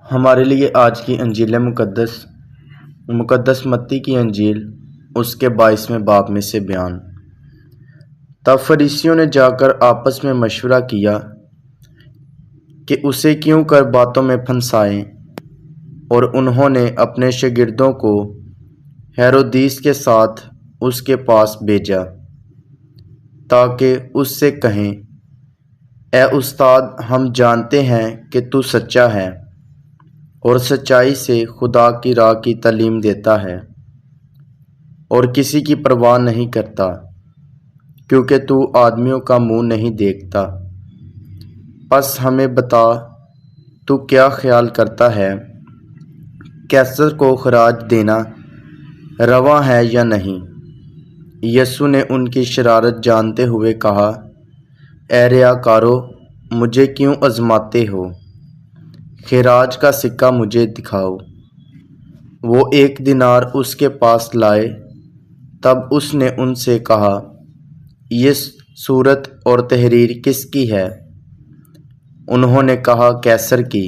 ہمارے لیے آج کی انجیل مقدس متی کی انجیل اس کے 22ویں باب میں سے بیان۔ تب فریسیوں نے جا کر آپس میں مشورہ کیا کہ اسے کیوں کر باتوں میں پھنسائیں، اور انہوں نے اپنے شاگردوں کو ہیرودیس کے ساتھ اس کے پاس بھیجا تاکہ اس سے کہیں، اے استاد، ہم جانتے ہیں کہ تو سچا ہے اور سچائی سے خدا کی راہ کی تعلیم دیتا ہے اور کسی کی پرواہ نہیں کرتا، کیونکہ تو آدمیوں کا منہ نہیں دیکھتا۔ پس ہمیں بتا، تو کیا خیال کرتا ہے، قیصر کو خراج دینا روا ہے یا نہیں؟ یسوع نے ان کی شرارت جانتے ہوئے کہا، اے ریاکارو، مجھے کیوں آزماتے ہو؟ خراج کا سکہ مجھے دکھاؤ۔ وہ 1 دینار اس کے پاس لائے۔ تب اس نے ان سے کہا، یہ صورت اور تحریر کس کی ہے؟ انہوں نے کہا، قیصر کی۔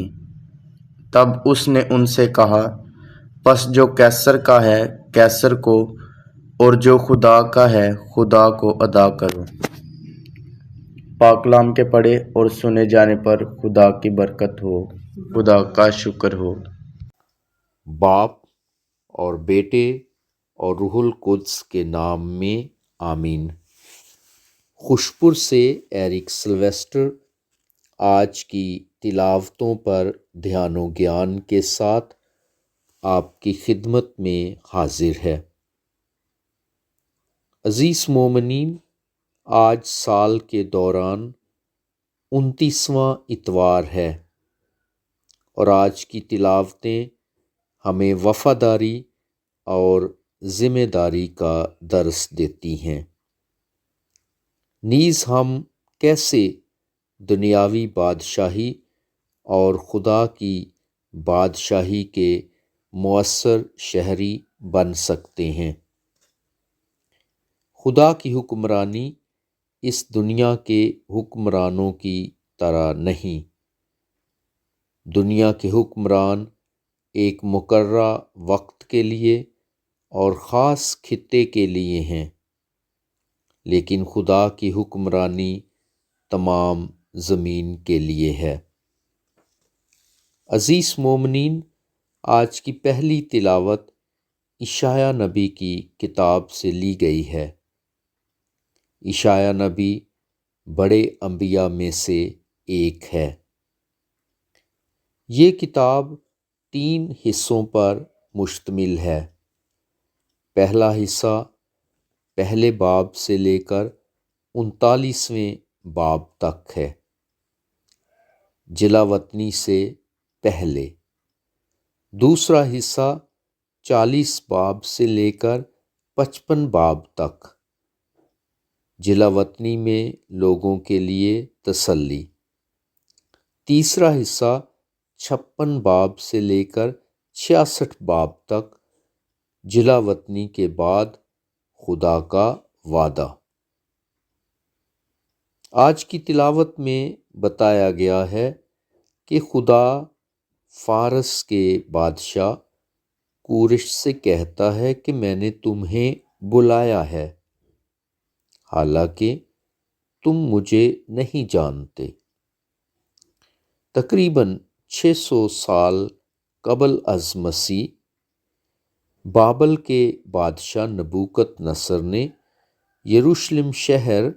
تب اس نے ان سے کہا، پس جو قیصر کا ہے قیصر کو، اور جو خدا کا ہے خدا کو ادا کرو۔ پاک کلام کے پڑھے اور سنے جانے پر خدا کی برکت ہو۔ خدا کا شکر ہو۔ باپ اور بیٹے اور روح القدس کے نام میں آمین۔ خوشپر سے ایرک سلویسٹر آج کی تلاوتوں پر دھیان و گیان کے ساتھ آپ کی خدمت میں حاضر ہے۔ عزیز مومنین، آج سال کے دوران 29واں اتوار ہے اور آج کی تلاوتیں ہمیں وفاداری اور ذمہ داری کا درس دیتی ہیں۔ نیز ہم کیسے دنیاوی بادشاہی اور خدا کی بادشاہی کے مؤثر شہری بن سکتے ہیں۔ خدا کی حکمرانی اس دنیا کے حکمرانوں کی طرح نہیں۔ دنیا کے حکمران ایک مقررہ وقت کے لیے اور خاص خطے کے لیے ہیں، لیکن خدا کی حکمرانی تمام زمین کے لیے ہے۔ عزیز مومنین، آج کی پہلی تلاوت اشعیاء نبی کی کتاب سے لی گئی ہے۔ اشعیاء نبی بڑے انبیاء میں سے ایک ہے۔ یہ کتاب 3 حصوں پر مشتمل ہے۔ پہلا حصہ پہلے باب سے لے کر 39ویں باب تک ہے، جلا وطنی سے پہلے۔ دوسرا حصہ 40 باب سے لے کر 55 باب تک، جلا وطنی میں لوگوں کے لیے تسلی۔ تیسرا حصہ 56 باب سے لے کر 66 باب تک، جلا وطنی کے بعد خدا کا وعدہ۔ آج کی تلاوت میں بتایا گیا ہے کہ خدا فارس کے بادشاہ کورش سے کہتا ہے کہ میں نے تمہیں بلایا ہے، حالانکہ تم مجھے نہیں جانتے۔ تقریباً 600 سال قبل از مسیح، بابل کے بادشاہ نبوکت نصر نے یروشلم شہر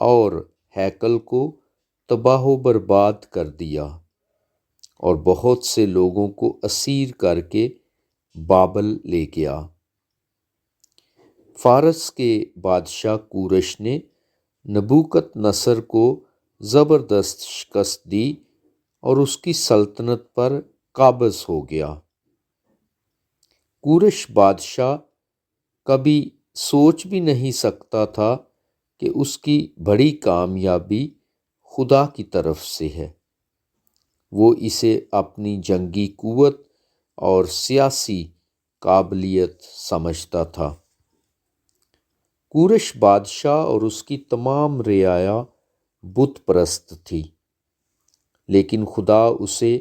اور ہیکل کو تباہ و برباد کر دیا اور بہت سے لوگوں کو اسیر کر کے بابل لے گیا۔ فارس کے بادشاہ کورش نے نبوکت نصر کو زبردست شکست دی اور اس کی سلطنت پر قابض ہو گیا۔ کورش بادشاہ کبھی سوچ بھی نہیں سکتا تھا کہ اس کی بڑی کامیابی خدا کی طرف سے ہے۔ وہ اسے اپنی جنگی قوت اور سیاسی قابلیت سمجھتا تھا۔ کورش بادشاہ اور اس کی تمام رعایا بت پرست تھی، لیکن خدا اسے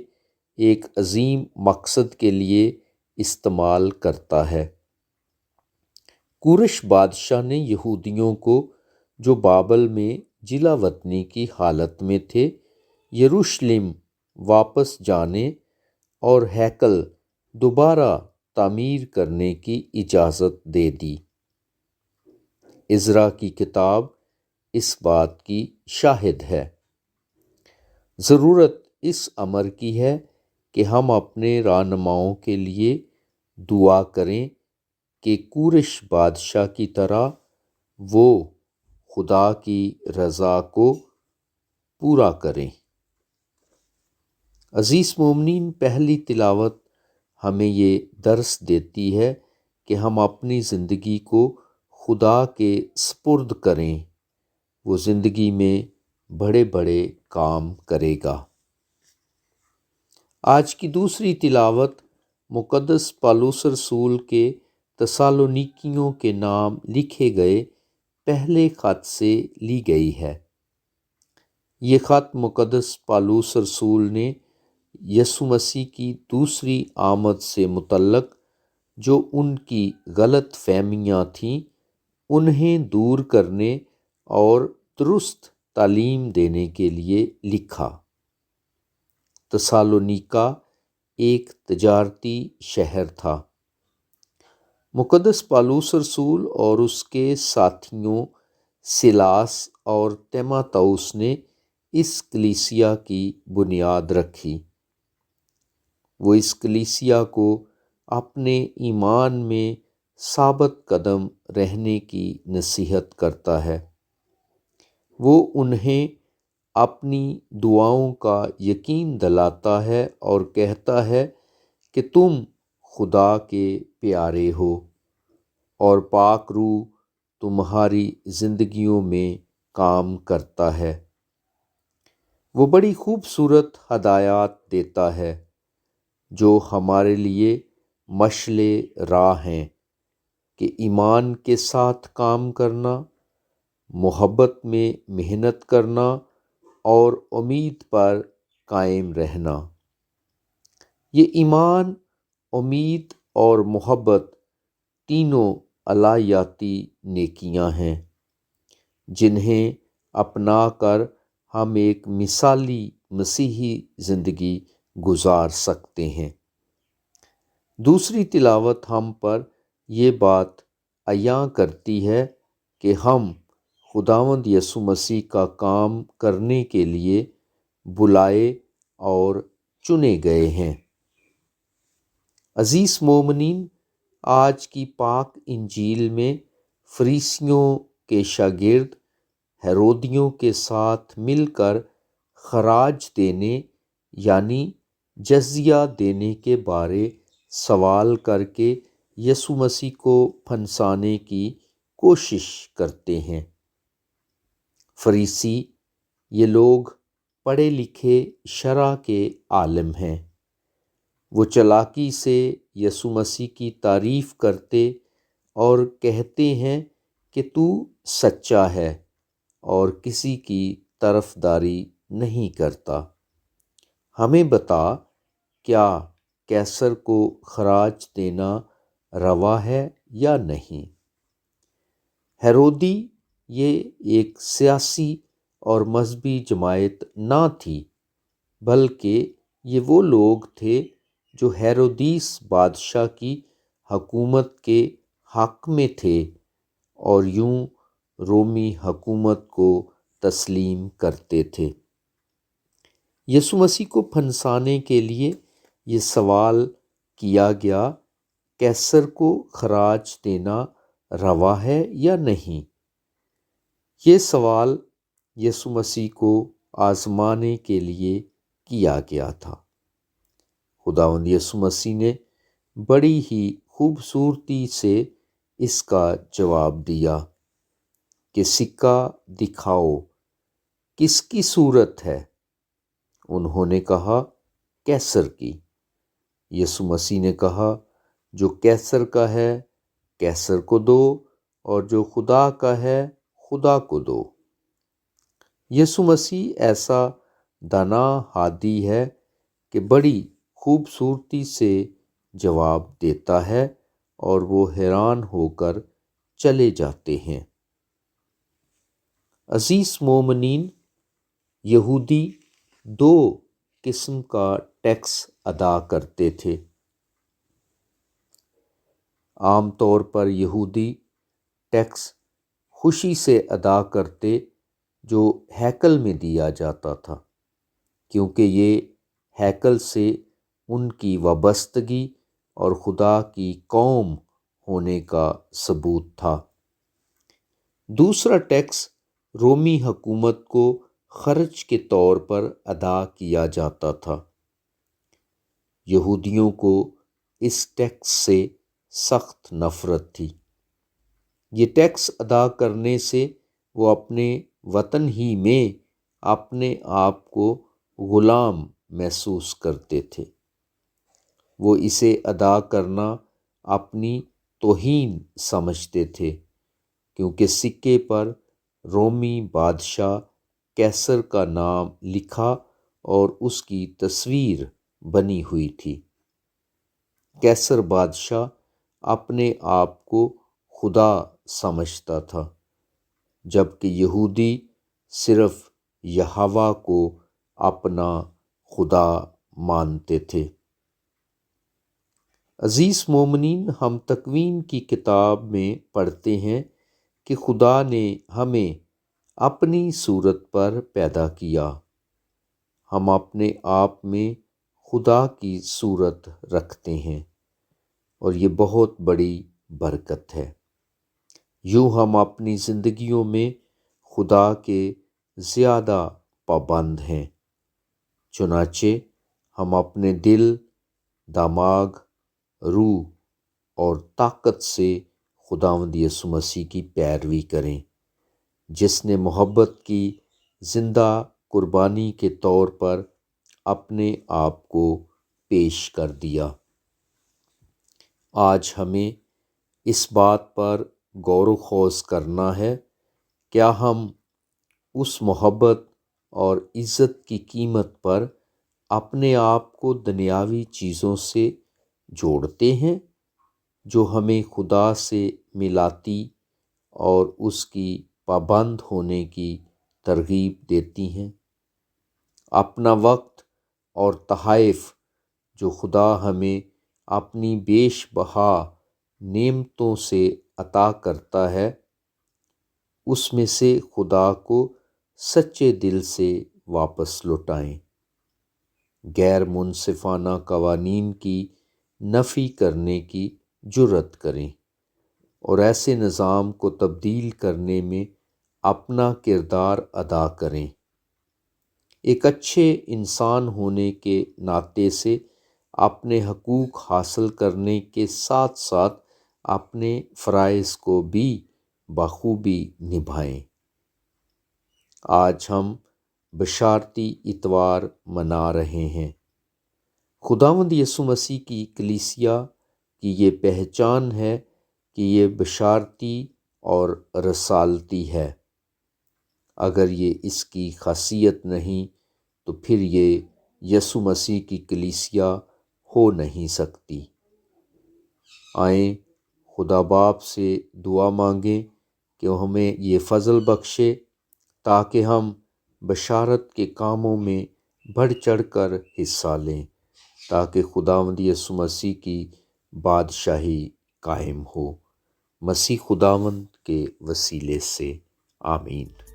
ایک عظیم مقصد کے لیے استعمال کرتا ہے۔ کورش بادشاہ نے یہودیوں کو جو بابل میں جلا وطنی کی حالت میں تھے یروشلم واپس جانے اور ہیکل دوبارہ تعمیر کرنے کی اجازت دے دی۔ عزرا کی کتاب اس بات کی شاہد ہے۔ ضرورت اس امر کی ہے کہ ہم اپنے رہنماؤں کے لیے دعا کریں کہ کورش بادشاہ کی طرح وہ خدا کی رضا کو پورا کریں۔ عزیز مومنین، پہلی تلاوت ہمیں یہ درس دیتی ہے کہ ہم اپنی زندگی کو خدا کے سپرد کریں، وہ زندگی میں بڑے بڑے کام کرے گا۔ آج کی دوسری تلاوت مقدس پالوس رسول کے تسالونیکیوں کے نام لکھے گئے پہلے خط سے لی گئی ہے۔ یہ خط مقدس پالوس رسول نے یسوع مسیح کی دوسری آمد سے متعلق جو ان کی غلط فہمیاں تھیں انہیں دور کرنے اور درست تعلیم دینے کے لیے لکھا۔ تسالونیکا ایک تجارتی شہر تھا۔ مقدس پالوس رسول اور اس کے ساتھیوں سیلاس اور تیموتھوس نے اس کلیسیا کی بنیاد رکھی۔ وہ اس کلیسیا کو اپنے ایمان میں ثابت قدم رہنے کی نصیحت کرتا ہے۔ وہ انہیں اپنی دعاؤں کا یقین دلاتا ہے اور کہتا ہے کہ تم خدا کے پیارے ہو اور پاک روح تمہاری زندگیوں میں کام کرتا ہے۔ وہ بڑی خوبصورت ہدایات دیتا ہے جو ہمارے لیے مشعل راہ ہیں کہ ایمان کے ساتھ کام کرنا، محبت میں محنت کرنا اور امید پر قائم رہنا۔ یہ ایمان، امید اور محبت تینوں الہیاتی نیکیاں ہیں جنہیں اپنا کر ہم ایک مثالی مسیحی زندگی گزار سکتے ہیں۔ دوسری تلاوت ہم پر یہ بات عیاں کرتی ہے کہ ہم خداوند یسوع مسیح کا کام کرنے کے لیے بلائے اور چنے گئے ہیں۔ عزیز مومنین، آج کی پاک انجیل میں فریسیوں کے شاگرد ہیرودیوں کے ساتھ مل کر خراج دینے یعنی جزیہ دینے کے بارے سوال کر کے یسوع مسیح کو پھنسانے کی کوشش کرتے ہیں۔ فریسی یہ لوگ پڑھے لکھے شرع کے عالم ہیں۔ وہ چالاکی سے یسوع مسیح کی تعریف کرتے اور کہتے ہیں کہ تو سچا ہے اور کسی کی طرفداری نہیں کرتا۔ ہمیں بتا، کیا قیصر کو خراج دینا روا ہے یا نہیں؟ ہیرودی یہ ایک سیاسی اور مذہبی جماعت نہ تھی، بلکہ یہ وہ لوگ تھے جو ہیرودیس بادشاہ کی حکومت کے حق میں تھے اور یوں رومی حکومت کو تسلیم کرتے تھے۔ یسوع مسیح کو پھنسانے کے لیے یہ سوال کیا گیا، قیصر کو خراج دینا روا ہے یا نہیں؟ یہ سوال یسوع مسیح کو آزمانے کے لیے کیا گیا تھا۔ خداوند یسوع مسیح نے بڑی ہی خوبصورتی سے اس کا جواب دیا کہ سکہ دکھاؤ، کس کی صورت ہے؟ انہوں نے کہا، قیصر کی۔ یسوع مسیح نے کہا، جو قیصر کا ہے قیصر کو دو اور جو خدا کا ہے خدا کو دو۔ یسوع مسیح ایسا دانا ہادی ہے کہ بڑی خوبصورتی سے جواب دیتا ہے اور وہ حیران ہو کر چلے جاتے ہیں۔ عزیز مومنین، یہودی دو قسم کا ٹیکس ادا کرتے تھے۔ عام طور پر یہودی ٹیکس خوشی سے ادا کرتے جو ہیکل میں دیا جاتا تھا، کیونکہ یہ ہیکل سے ان کی وابستگی اور خدا کی قوم ہونے کا ثبوت تھا۔ دوسرا ٹیکس رومی حکومت کو خرچ کے طور پر ادا کیا جاتا تھا۔ یہودیوں کو اس ٹیکس سے سخت نفرت تھی۔ یہ ٹیکس ادا کرنے سے وہ اپنے وطن ہی میں اپنے آپ کو غلام محسوس کرتے تھے۔ وہ اسے ادا کرنا اپنی توہین سمجھتے تھے، کیونکہ سکے پر رومی بادشاہ کیسر کا نام لکھا اور اس کی تصویر بنی ہوئی تھی۔ کیسر بادشاہ اپنے آپ کو خدا سمجھتا تھا، جبکہ یہودی صرف یہوہ کو اپنا خدا مانتے تھے۔ عزیز مومنین، ہم تکوین کی کتاب میں پڑھتے ہیں کہ خدا نے ہمیں اپنی صورت پر پیدا کیا۔ ہم اپنے آپ میں خدا کی صورت رکھتے ہیں اور یہ بہت بڑی برکت ہے۔ یوں ہم اپنی زندگیوں میں خدا کے زیادہ پابند ہیں۔ چنانچہ ہم اپنے دل، دماغ، روح اور طاقت سے خداوند یسوع مسیح کی پیروی کریں، جس نے محبت کی زندہ قربانی کے طور پر اپنے آپ کو پیش کر دیا۔ آج ہمیں اس بات پر غور و خوض کرنا ہے، کیا ہم اس محبت اور عزت کی قیمت پر اپنے آپ کو دنیاوی چیزوں سے جوڑتے ہیں جو ہمیں خدا سے ملاتی اور اس کی پابند ہونے کی ترغیب دیتی ہیں؟ اپنا وقت اور تحائف جو خدا ہمیں اپنی بیش بہا نعمتوں سے عطا کرتا ہے، اس میں سے خدا کو سچے دل سے واپس لوٹائیں۔ غیر منصفانہ قوانین کی نفی کرنے کی جرات کریں اور ایسے نظام کو تبدیل کرنے میں اپنا کردار ادا کریں۔ ایک اچھے انسان ہونے کے ناطے سے اپنے حقوق حاصل کرنے کے ساتھ ساتھ اپنے فرائض کو بھی بخوبی نبھائیں۔ آج ہم بشارتی اتوار منا رہے ہیں۔ خداوند یسوع مسیح کی کلیسیا کی یہ پہچان ہے کہ یہ بشارتی اور رسالتی ہے۔ اگر یہ اس کی خاصیت نہیں تو پھر یہ یسوع مسیح کی کلیسیا ہو نہیں سکتی۔ آئیں خدا باپ سے دعا مانگیں کہ وہ ہمیں یہ فضل بخشے تاکہ ہم بشارت کے کاموں میں بڑھ چڑھ کر حصہ لیں، تاکہ خداوند یسوع مسیح کی بادشاہی قائم ہو۔ مسیح خداوند کے وسیلے سے آمین۔